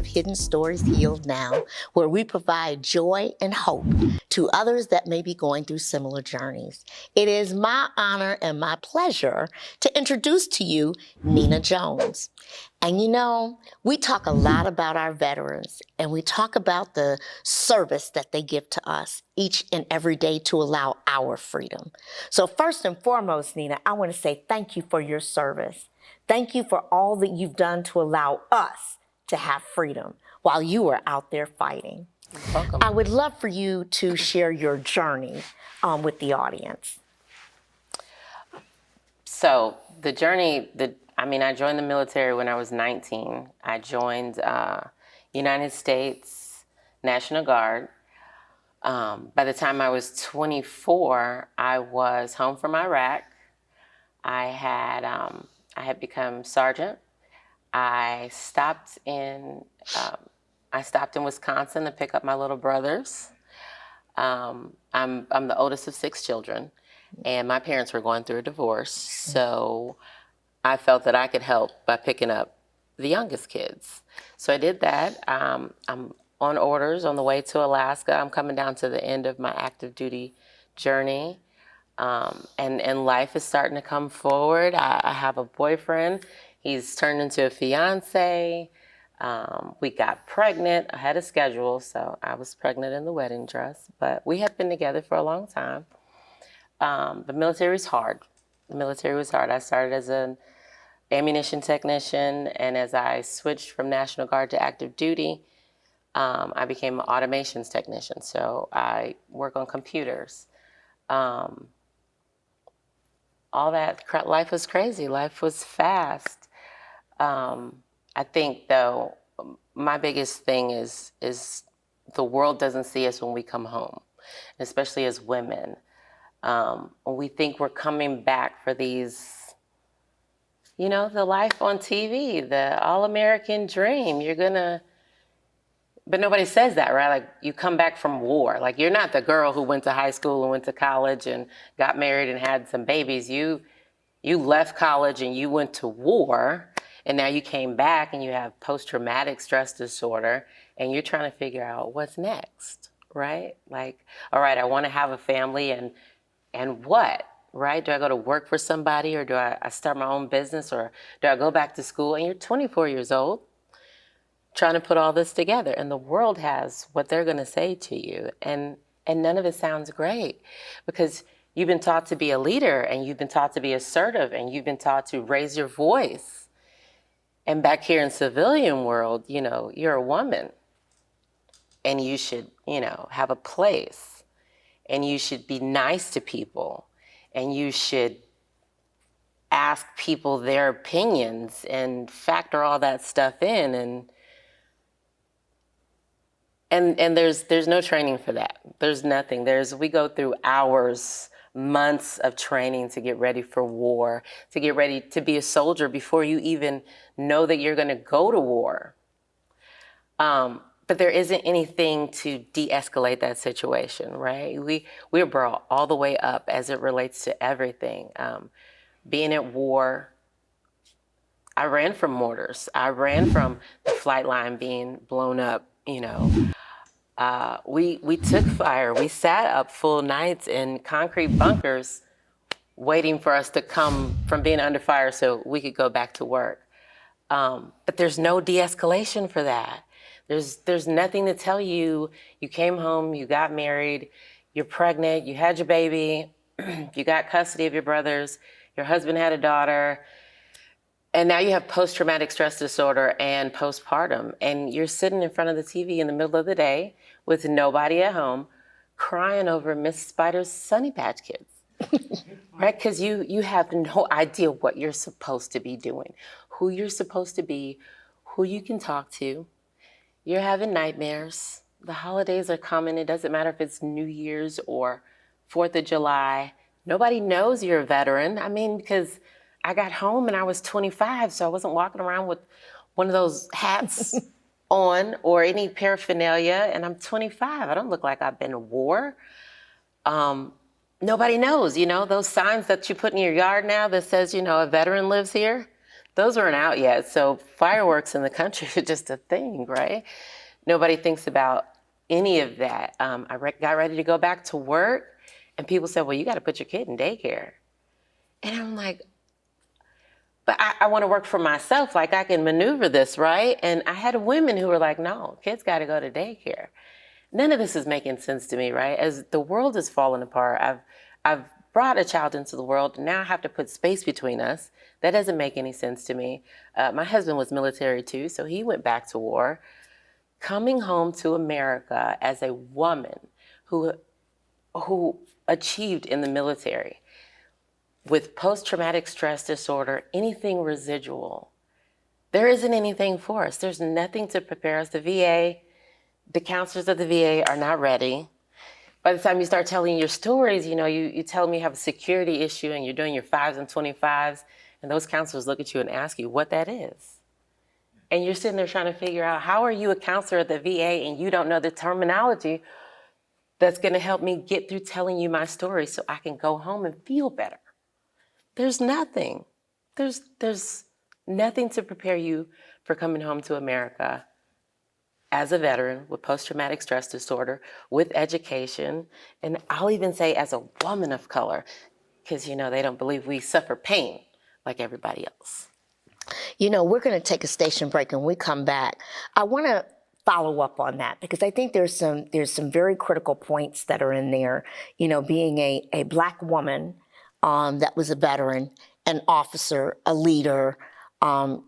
of Hidden Stories Healed Now, where we provide joy and hope to others that may be going through similar journeys. It is my honor and my pleasure to introduce to you Nina Jones. And you know, we talk a lot about our veterans and we talk about the service that they give to us each and every day to allow our freedom. So first and foremost, Nina, I want to say thank you for your service. Thank you for all that you've done to allow us to have freedom while you were out there fighting. Welcome. I would love for you to share your journey with the audience. So the journey, I joined the military when I was 19. I joined United States National Guard. By the time I was 24, I was home from Iraq. I had become sergeant. I stopped in Wisconsin to pick up my little brothers. I'm the oldest of 6 children, and my parents were going through a divorce. So I felt that I could help by picking up the youngest kids. So I did that. I'm on orders on the way to Alaska. I'm coming down to the end of my active duty journey. And life is starting to come forward. I have a boyfriend. He's turned into a fiance. We got pregnant ahead of schedule, so I was pregnant in the wedding dress. But we had been together for a long time. The military was hard. I started as an ammunition technician, and as I switched from National Guard to active duty, I became an automations technician. So I work on computers. All that life was crazy. Life was fast. I think, though, my biggest thing is the world doesn't see us when we come home, especially as women. When we think we're coming back for these, the life on TV, the all-American dream, but nobody says that, right? Like, you come back from war. Like, you're not the girl who went to high school and went to college and got married and had some babies. You left college and you went to war, and now you came back and you have post-traumatic stress disorder, and you're trying to figure out what's next, right? Like, all right, I want to have a family, and what, right? Do I go to work for somebody, or do I start my own business, or do I go back to school? And you're 24 years old, trying to put all this together, and the world has what they're going to say to you, and none of it sounds great, because you've been taught to be a leader, and you've been taught to be assertive, and you've been taught to raise your voice. And back here in civilian world, you're a woman, and you should, have a place, and you should be nice to people, and you should ask people their opinions and factor all that stuff in, and there's no training for that. There's nothing. We go through hours, months of training to get ready for war, to get ready to be a soldier before you even know that you're going to go to war. But there isn't anything to de-escalate that situation, right? We're brought all the way up as it relates to everything. Being at war, I ran from mortars. I ran from the flight line being blown up, We took fire. We sat up full nights in concrete bunkers waiting for us to come from being under fire so we could go back to work. But there's no de-escalation for that. There's nothing to tell you. You came home, you got married, you're pregnant, you had your baby, you got custody of your brothers, your husband had a daughter, and now you have post-traumatic stress disorder and postpartum, and you're sitting in front of the TV in the middle of the day with nobody at home, crying over Miss Spider's Sunny Patch Kids, right? Because you have no idea what you're supposed to be doing, who you're supposed to be, who you can talk to. You're having nightmares. The holidays are coming. It doesn't matter if it's New Year's or 4th of July. Nobody knows you're a veteran. Because I got home and I was 25, so I wasn't walking around with one of those hats on or any paraphernalia, and I'm 25. I don't look like I've been to war. Nobody knows, those signs that you put in your yard now that says, a veteran lives here. those weren't out yet. So fireworks in the country are just a thing, right? Nobody thinks about any of that. Got ready to go back to work, and people said, well, you got to put your kid in daycare. And I'm like, but I want to work for myself. Like, I can maneuver this, right? And I had women who were like, no, kids got to go to daycare. None of this is making sense to me, right? As the world is falling apart, I've brought a child into the world, and now I have to put space between us. That doesn't make any sense to me. My husband was military too, so he went back to war. Coming home to America as a woman who achieved in the military with post-traumatic stress disorder, anything residual, there isn't anything for us. There's nothing to prepare us. The counselors of the VA are not ready. By the time you start telling your stories, you tell them you have a security issue and you're doing your 5s and 25s, and those counselors look at you and ask you what that is. And you're sitting there trying to figure out, how are you a counselor at the VA and you don't know the terminology that's going to help me get through telling you my story so I can go home and feel better? There's nothing. There's nothing to prepare you for coming home to America as a veteran with post-traumatic stress disorder, with education, and I'll even say as a woman of color, because they don't believe we suffer pain like everybody else. We're going to take a station break, and when we come back, I want to follow up on that, because I think there's some very critical points that are in there. Being a Black woman that was a veteran, an officer, a leader,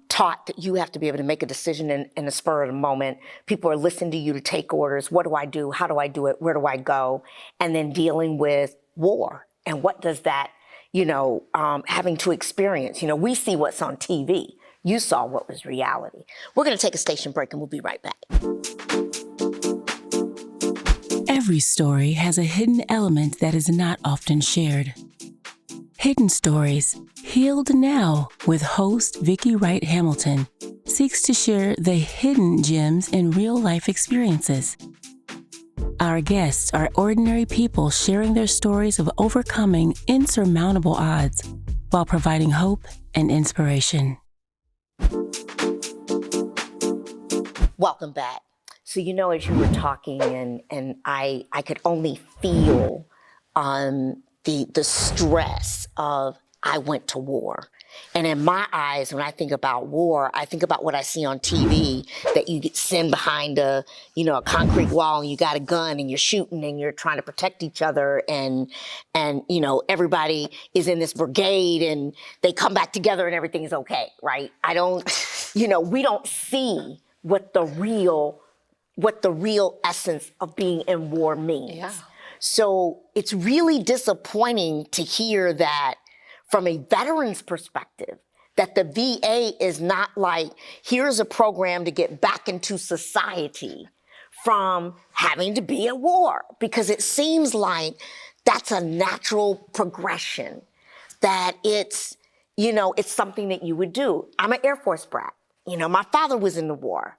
taught that you have to be able to make a decision in the spur of the moment. People are listening to you to take orders. What do I do? How do I do it? Where do I go? And then dealing with war. And what does that, having to experience? We see what's on TV. You saw what was reality. We're going to take a station break, and we'll be right back. Every story has a hidden element that is not often shared. Hidden Stories, Healed Now, with host Vicki Wright Hamilton, seeks to share the hidden gems in real-life experiences. Our guests are ordinary people sharing their stories of overcoming insurmountable odds while providing hope and inspiration. Welcome back. So, as you were talking, and I could only feel the stress of, I went to war. And in my eyes, when I think about war, I think about what I see on TV, that you get sent behind a concrete wall, and you got a gun, and you're shooting, and you're trying to protect each other, and everybody is in this brigade, and they come back together, and everything is okay, right? We don't see what the real essence of being in war means. Yeah. So it's really disappointing to hear that from a veteran's perspective, that the VA is not like, here's a program to get back into society from having to be at war, because it seems like that's a natural progression, that it's something that you would do. I'm an Air Force brat. My father was in the war,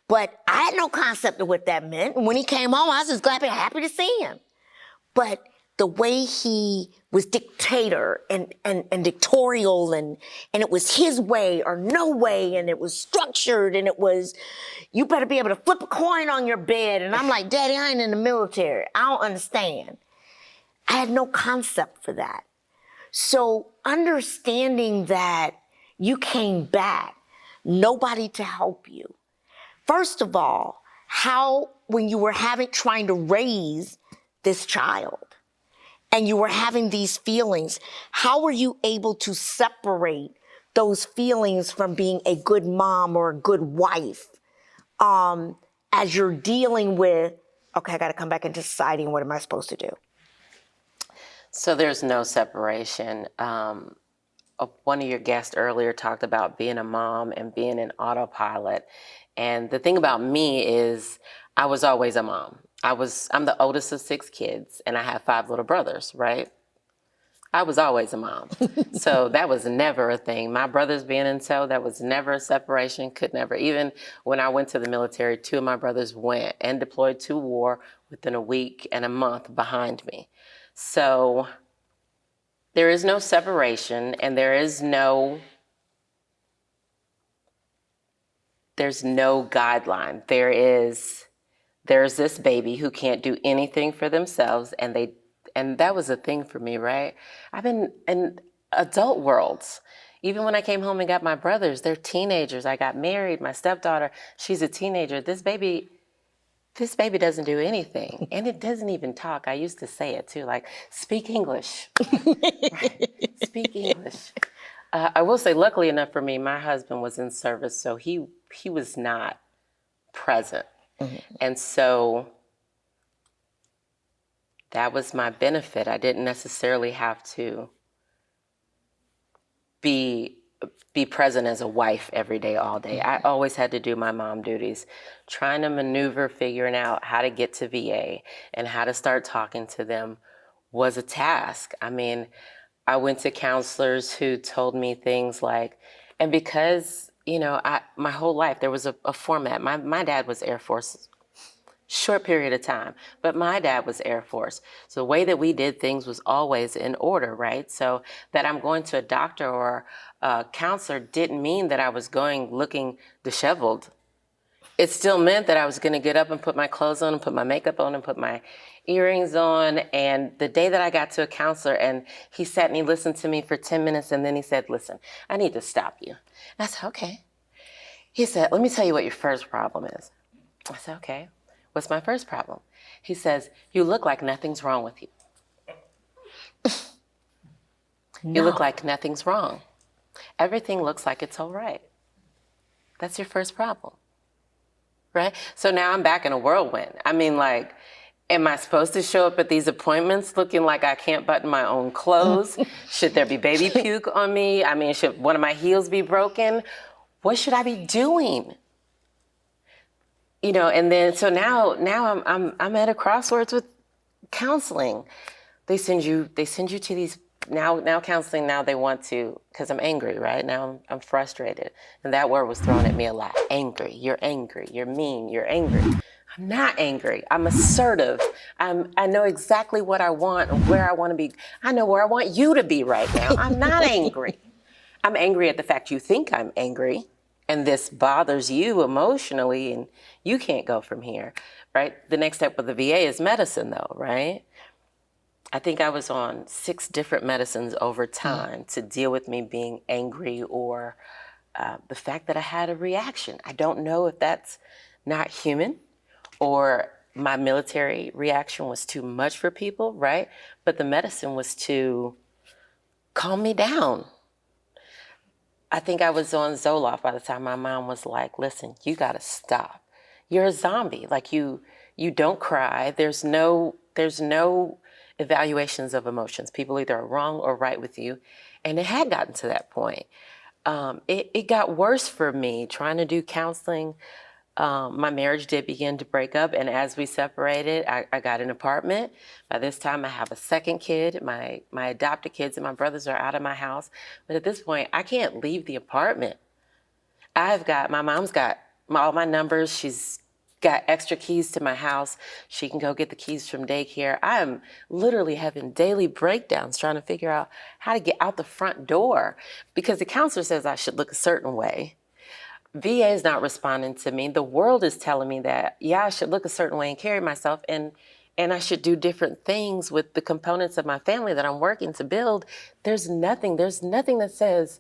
but I had no concept of what that meant. And when he came home, I was just happy to see him. But the way he was dictator and dictatorial, and it was his way or no way, and it was structured, and it was, you better be able to flip a coin on your bed. And I'm like, Daddy, I ain't in the military. I don't understand. I had no concept for that. So understanding that you came back, nobody to help you. First of all, when you were trying to raise this child, and you were having these feelings, how were you able to separate those feelings from being a good mom or a good wife, as you're dealing with, okay, I got to come back into society, and what am I supposed to do? So there's no separation. One of your guests earlier talked about being a mom and being an autopilot. And the thing about me is, I was always a mom. I'm the oldest of 6 kids, and I have 5 little brothers, right? I was always a mom. So that was never a thing. My brothers being in tow, that was never a separation, could never. Even when I went to the military, 2 of my brothers went and deployed to war within a week and a month behind me. So there is no separation, and there is no there's no guideline. There's this baby who can't do anything for themselves, and that was a thing for me, right? I've been in adult worlds. Even when I came home and got my brothers, they're teenagers. I got married. My stepdaughter, she's a teenager. This baby doesn't do anything, and it doesn't even talk. I used to say it too, like, speak English. Right? Speak English. I will say, luckily enough for me, my husband was in service, so he was not present. Mm-hmm. And so that was my benefit. I didn't necessarily have to be present as a wife every day, all day. Mm-hmm. I always had to do my mom duties, trying to maneuver, figuring out how to get to VA and how to start talking to them was a task. I mean, I went to counselors who told me things like, and because, my whole life there was a format. My dad was Air Force, short period of time, but my dad was Air Force. So the way that we did things was always in order, right? So that I'm going to a doctor or a counselor didn't mean that I was going looking disheveled. It still meant that I was going to get up and put my clothes on and put my makeup on and put my earrings on. And the day that I got to a counselor and he sat and he listened to me for 10 minutes and then he said, listen, I need to stop you. And I said, okay. He said, let me tell you what your first problem is. I said, okay. What's my first problem? He says, you look like nothing's wrong with you. No. You look like nothing's wrong. Everything looks like it's all right. That's your first problem. Right? So now I'm back in a whirlwind. I mean, like, am I supposed to show up at these appointments looking like I can't button my own clothes? Should there be baby puke on me? I mean, should one of my heels be broken? What should I be doing? And then so now I'm at a crossroads with counseling. They send you to these now counseling. Now they want to, because I'm angry, right? Now I'm frustrated. And that word was thrown at me a lot. Angry. You're mean, you're angry. I'm not angry. I'm assertive. I know exactly what I want and where I want to be. I know where I want you to be right now. I'm not angry. I'm angry at the fact you think I'm angry and this bothers you emotionally and you can't go from here, right? The next step with the VA is medicine though, right? I think I was on 6 different medicines over time to deal with me being angry or the fact that I had a reaction. I don't know if that's not human or my military reaction was too much for people, right? But the medicine was to calm me down. I think I was on Zoloft by the time my mom was like, listen, you got to stop. You're a zombie. Like you don't cry. There's no evaluations of emotions. People either are wrong or right with you. And it had gotten to that point. It got worse for me trying to do counseling. My marriage did begin to break up. And as we separated, I got an apartment. By this time, I have a second kid. My adopted kids and my brothers are out of my house. But at this point, I can't leave the apartment. My mom's got all my numbers. She's got extra keys to my house. She can go get the keys from daycare. I am literally having daily breakdowns trying to figure out how to get out the front door because the counselor says I should look a certain way. VA is not responding to me. The world is telling me that, yeah, I should look a certain way and carry myself and I should do different things with the components of my family that I'm working to build. There's nothing that says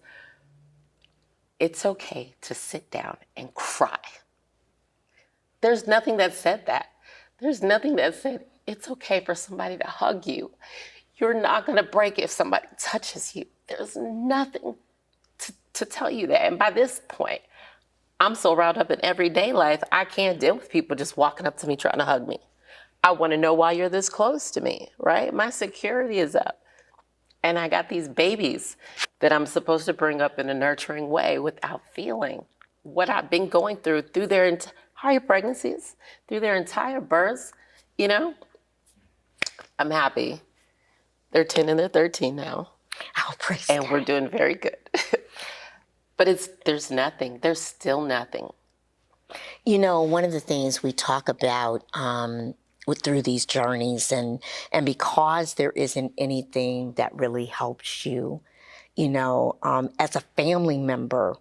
it's okay to sit down and cry. There's nothing that said that. There's nothing that said it's okay for somebody to hug you. You're not going to break if somebody touches you. There's nothing to tell you that. And by this point, I'm so wrapped up in everyday life, I can't deal with people just walking up to me trying to hug me. I want to know why you're this close to me, right? My security is up. And I got these babies that I'm supposed to bring up in a nurturing way without feeling what I've been going through their entire pregnancies, through their entire births, I'm happy. They're 10 and they're 13 now. Oh, praise and God. We're doing very good. But there's still nothing. One of the things we talk about through these journeys and because there isn't anything that really helps you, as a family member,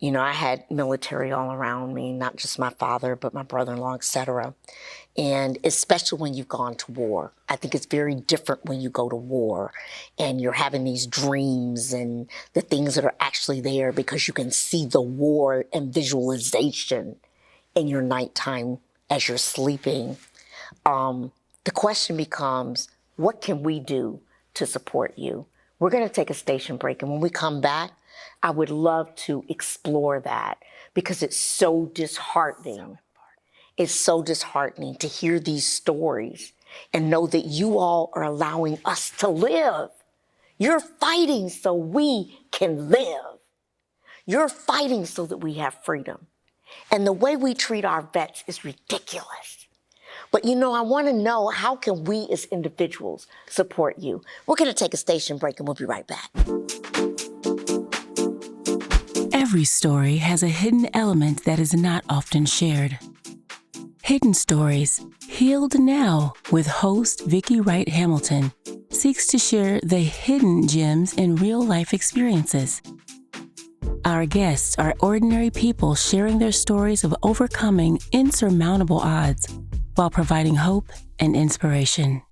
You know, I had military all around me, not just my father, but my brother-in-law, etc. And especially when you've gone to war. I think it's very different when you go to war and you're having these dreams and the things that are actually there because you can see the war and visualization in your nighttime as you're sleeping. The question becomes, what can we do to support you? We're going to take a station break, and when we come back, I would love to explore that because it's so disheartening. It's so disheartening to hear these stories and know that you all are allowing us to live. You're fighting so we can live. You're fighting so that we have freedom. And the way we treat our vets is ridiculous. But you know, I want to know, how can we as individuals support you? We're going to take a station break and we'll be right back. Every story has a hidden element that is not often shared. Hidden Stories, Healed Now, with host Vicki Wright Hamilton, seeks to share the hidden gems in real-life experiences. Our guests are ordinary people sharing their stories of overcoming insurmountable odds while providing hope and inspiration.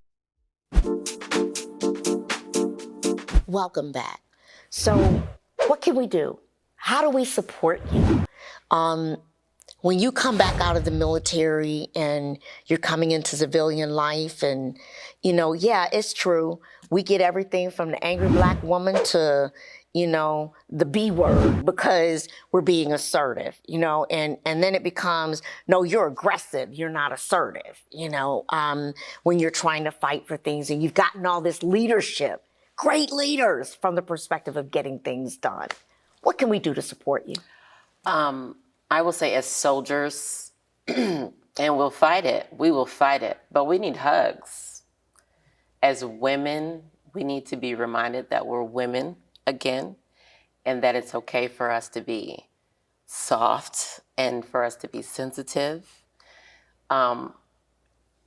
Welcome back. So, what can we do? How do we support you? When you come back out of the military and you're coming into civilian life and, you know, yeah, it's true. We get everything from the angry black woman to, you know, the B word because we're being assertive, you know, and then it becomes, no, you're aggressive. You're not assertive, you know, when you're trying to fight for things and you've gotten all this leadership, great leaders from the perspective of getting things done. What can we do to support you? I will say, as soldiers, and we'll fight it, we will fight it, but we need hugs. As women, we need to be reminded that we're women again, and that it's okay for us to be soft and for us to be sensitive.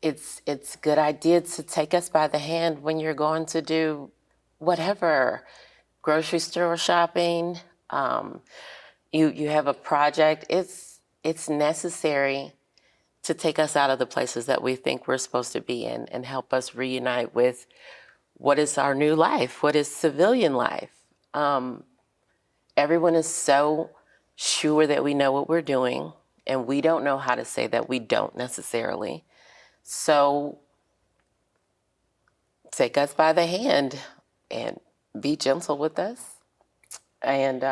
It's a good idea to take us by the hand when you're going to do whatever, grocery store shopping, you have a project. It's necessary to take us out of the places that we think we're supposed to be in and help us reunite with what is our new life, what is civilian life. Everyone is so sure that we know what we're doing, and we don't know how to say that we don't necessarily. So take us by the hand and be gentle with us, and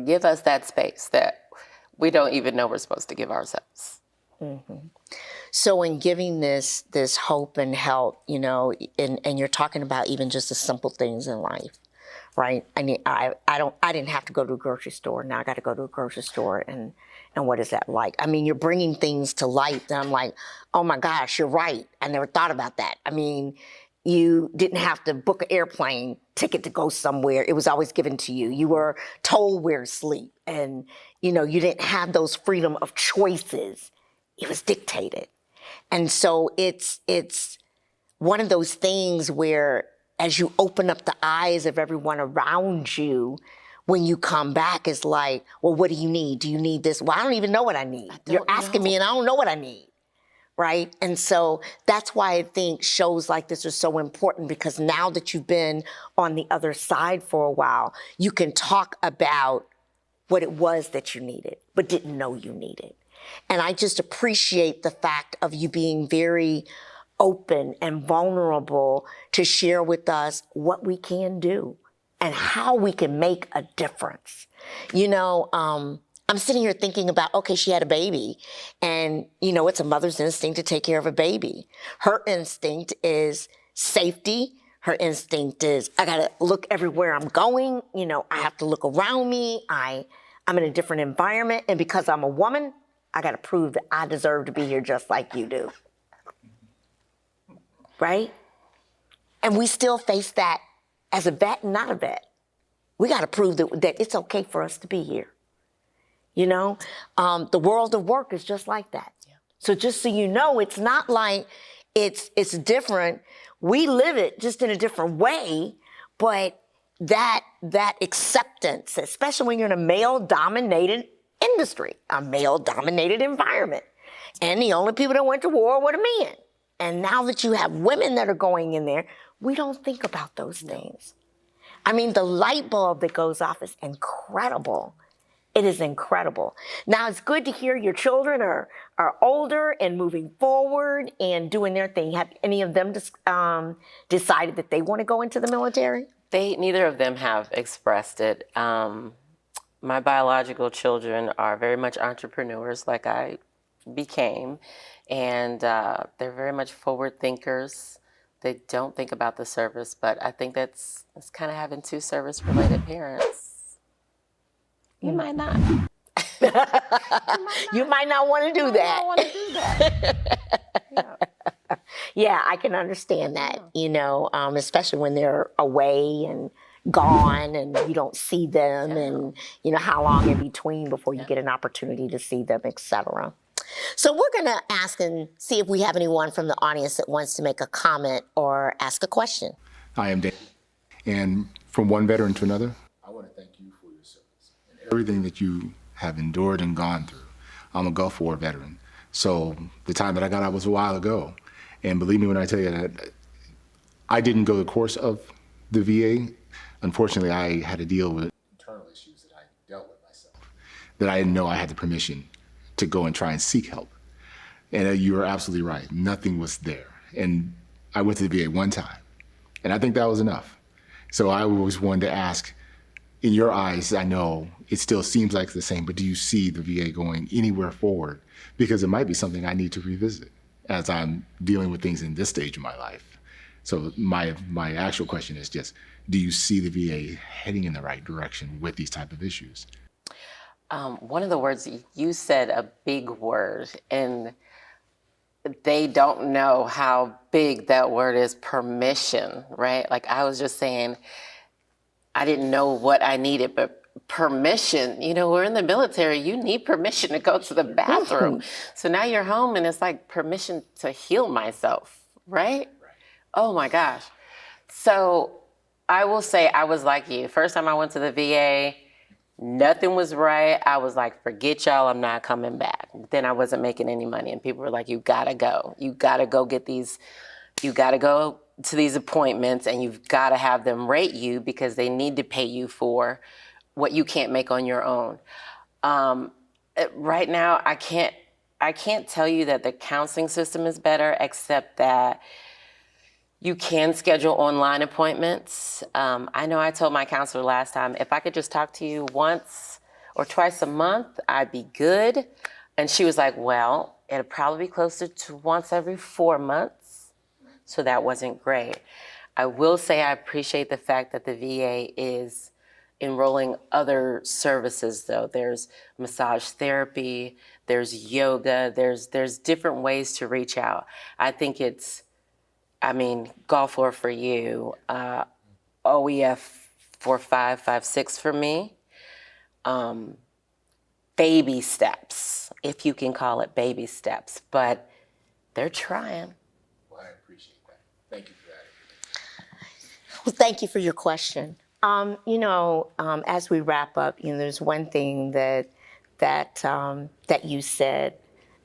give us that space that we don't even know we're supposed to give ourselves. Mm-hmm. So in giving this hope and help, you know, and you're talking about even just the simple things in life, right? I mean, I didn't have to go to a grocery store. Now I got to go to a grocery store, and what is that like? I mean, you're bringing things to light that I'm like, oh my gosh, you're right. I never thought about that. I mean, you didn't have to book an airplane ticket to go somewhere. It was always given to you. You were told where to sleep, and you know, you didn't have those freedom of choices. It was dictated. And so it's one of those things where as you open up the eyes of everyone around you, when you come back, it's like, well, what do you need? Do you need this? Well, I don't even know what I need. You're asking me and I don't know what I need, right? And so that's why I think shows like this are so important, because now that you've been on the other side for a while, you can talk about what it was that you needed, but didn't know you needed. And I just appreciate the fact of you being very open and vulnerable to share with us what we can do and how we can make a difference. You know, I'm sitting here thinking about, okay, she had a baby, and, you know, it's a mother's instinct to take care of a baby. Her instinct is safety. Her instinct is, I got to look everywhere I'm going. You know, I have to look around me. I'm in a different environment. And because I'm a woman, I got to prove that I deserve to be here just like you do. Right? And we still face that as a vet and not a vet. We got to prove that it's okay for us to be here. You know, the world of work is just like that. Yeah. So just so you know, it's not like it's different. We live it just in a different way, but that acceptance, especially when you're in a male-dominated industry, a male-dominated environment. And the only people that went to war were the men. And now that you have women that are going in there, we don't think about those things. I mean, the light bulb that goes off is incredible. It is incredible. Now, it's good to hear your children are older and moving forward and doing their thing. Have any of them decided that they want to go into the military? Neither of them have expressed it. My biological children are very much entrepreneurs, like I became, and they're very much forward thinkers. They don't think about the service, but I think it's kind of having two service-related parents. You might not. You might not want to do that. I want to do that. Yeah. Yeah, I can understand that, especially when they're away and gone and you don't see them and, how long in between before you get an opportunity to see them, etc. So we're going to ask and see if we have anyone from the audience that wants to make a comment or ask a question. I am Dan. And from one veteran to another, I want to thank you for your service and everything that you have endured and gone through. I'm a Gulf War veteran. So the time that I got out was a while ago. And believe me when I tell you that I didn't go the course of the VA. Unfortunately, I had to deal with internal issues that I dealt with myself, that I didn't know I had the permission to go and try and seek help. And you are absolutely right. Nothing was there. And I went to the VA one time, and I think that was enough. So I always wanted to ask, in your eyes, I know it still seems like the same, but do you see the VA going anywhere forward? Because it might be something I need to revisit as I'm dealing with things in this stage of my life. So my actual question is just, do you see the VA heading in the right direction with these type of issues? One of the words you said, a big word, and they don't know how big that word is, permission, right? Like I was just saying, I didn't know what I needed, but permission, we're in the military, you need permission to go to the bathroom. So now you're home and it's like permission to heal myself, right? Oh my gosh. So I will say I was like you. First time I went to the VA, nothing was right. I was like, forget y'all, I'm not coming back. Then I wasn't making any money and people were like, you gotta go. You gotta go get these, you gotta go to these appointments and you've gotta have them rate you because they need to pay you for what you can't make on your own. Right now, I can't tell you that the counseling system is better, except that you can schedule online appointments. I know I told my counselor last time, if I could just talk to you once or twice a month, I'd be good. And she was like, well, it'll probably be closer to once every 4 months. So that wasn't great. I will say I appreciate the fact that the VA is enrolling other services though. There's massage therapy, there's yoga, there's different ways to reach out. I think Gulf War for you, OEF 4.5, 5.6 for me. Baby steps, if you can call it baby steps, but they're trying. Well, I appreciate that. Thank you for that. Well, thank you for your question. As we wrap up, there's one thing that you said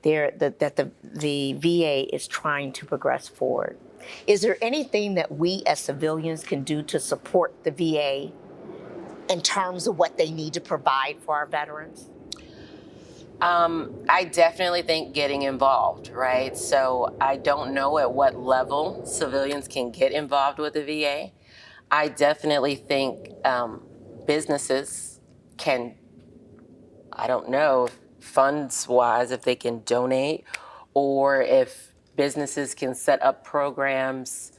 there, that the VA is trying to progress forward. Is there anything that we as civilians can do to support the VA in terms of what they need to provide for our veterans? I definitely think getting involved, right? So I don't know at what level civilians can get involved with the VA. I definitely think businesses can, I don't know, funds-wise, if they can donate, or if businesses can set up programs.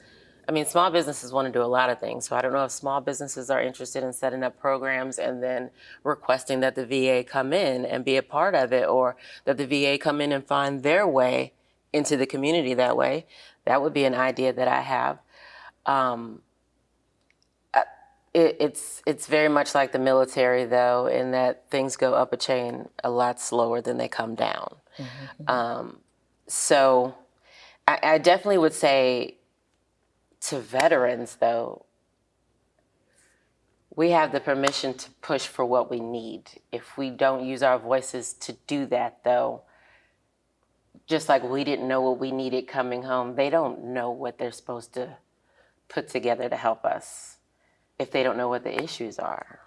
Small businesses want to do a lot of things, so I don't know if small businesses are interested in setting up programs and then requesting that the VA come in and be a part of it, or that the VA come in and find their way into the community that way. That would be an idea that I have. It's very much like the military, though, in that things go up a chain a lot slower than they come down. Mm-hmm. So I definitely would say to veterans, though, we have the permission to push for what we need. If we don't use our voices to do that, though, just like we didn't know what we needed coming home, they don't know what they're supposed to put together to help us if they don't know what the issues are.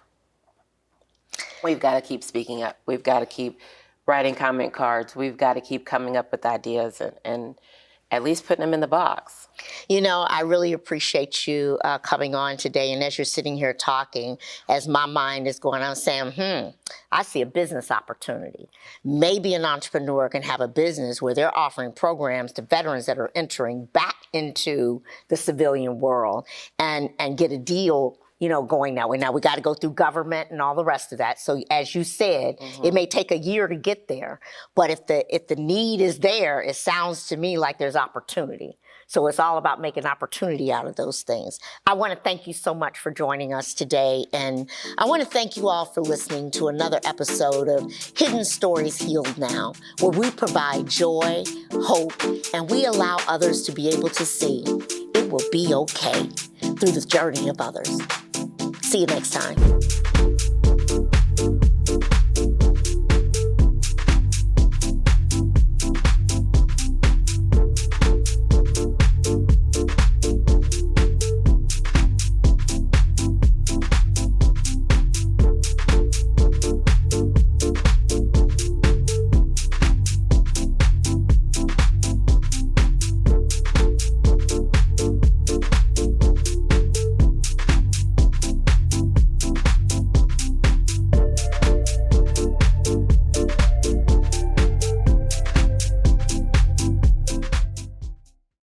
We've got to keep speaking up. We've got to keep writing comment cards. We've got to keep coming up with ideas and at least putting them in the box. You know, I really appreciate you coming on today. And as you're sitting here talking, as my mind is going, I'm saying, I see a business opportunity. Maybe an entrepreneur can have a business where they're offering programs to veterans that are entering back into the civilian world and get a deal, you know, going that way. Now, we got to go through government and all the rest of that. So as you said, it may take a year to get there. But if the need is there, it sounds to me like there's opportunity. So it's all about making opportunity out of those things. I want to thank you so much for joining us today. And I want to thank you all for listening to another episode of Hidden Stories Healed Now, where we provide joy, hope, and we allow others to be able to see it will be okay through the journey of others. See you next time.